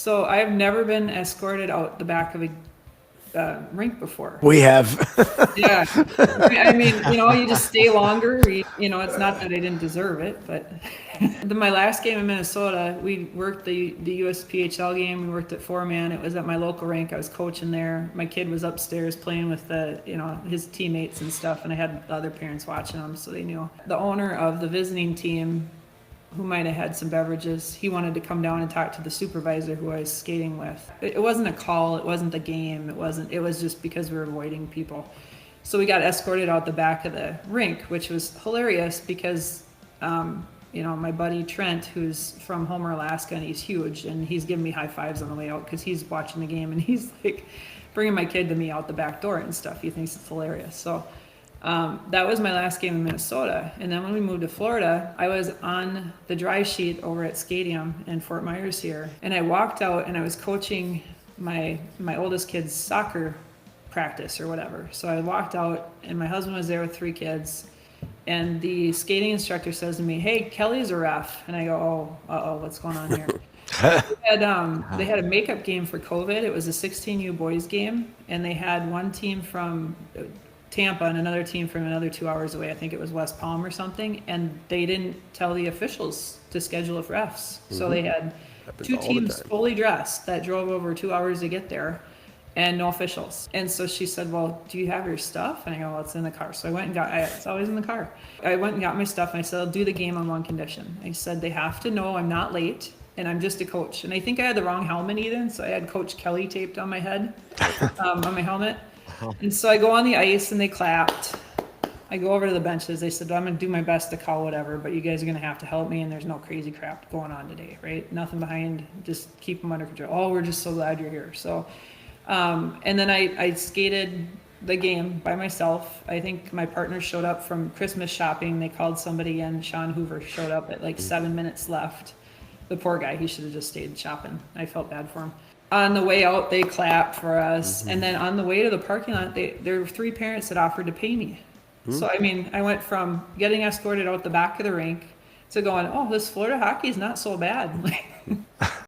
So I've never been escorted out the back of a rink before. We have. Yeah. I mean, you just stay longer. It's not that I didn't deserve it, but my last game in Minnesota, we worked the USPHL game. We worked at 4-man. It was at my local rink. I was coaching there. My kid was upstairs playing with his teammates and stuff, and I had other parents watching them, so they knew. The owner of the visiting team, who might have had some beverages, he wanted to come down and talk to the supervisor who I was skating with. It wasn't a call, it wasn't the game, it was just because we were avoiding people. So we got escorted out the back of the rink, which was hilarious because, my buddy Trent, who's from Homer, Alaska, and he's huge, and he's giving me high fives on the way out because he's watching the game, and he's like bringing my kid to me out the back door and stuff. He thinks it's hilarious. So that was my last game in Minnesota. And then when we moved to Florida, I was on the dry sheet over at Skadium in Fort Myers here. And I walked out and I was coaching my oldest kid's soccer practice or whatever. So I walked out and my husband was there with 3 kids. And the skating instructor says to me, "Hey, Kelly's a ref." And I go, "Oh, what's going on here?" They had a makeup game for COVID. It was a 16U boys game. And they had one team from Tampa and another team from another 2 hours away. I think it was West Palm or something. And they didn't tell the officials to schedule of refs. So they had Happens 2 all the teams time. fully dressed that drove over 2 hours to get there and no officials. And so she said, "Well, do you have your stuff?" And I go, "Well, it's in the car." So I went and it's always in the car. I went and got my stuff and I said, "I'll do the game on one condition." I said, "They have to know I'm not late and I'm just a coach." And I think I had the wrong helmet even. So I had Coach Kelli taped on my head, on my helmet. And so I go on the ice and they clapped. I go over to the benches. They said, "I'm going to do my best to call whatever, but you guys are going to have to help me and there's no crazy crap going on today," right? Nothing behind, just keep them under control. "Oh, we're just so glad you're here." So, and then I skated the game by myself. I think my partner showed up from Christmas shopping. They called somebody in. Sean Hoover showed up at like 7 minutes left. The poor guy, he should have just stayed shopping. I felt bad for him. On the way out, they clapped for us. And then on the way to the parking lot, there were 3 parents that offered to pay me. So, I mean, I went from getting escorted out the back of the rink to going, "Oh, this Florida hockey is not so bad."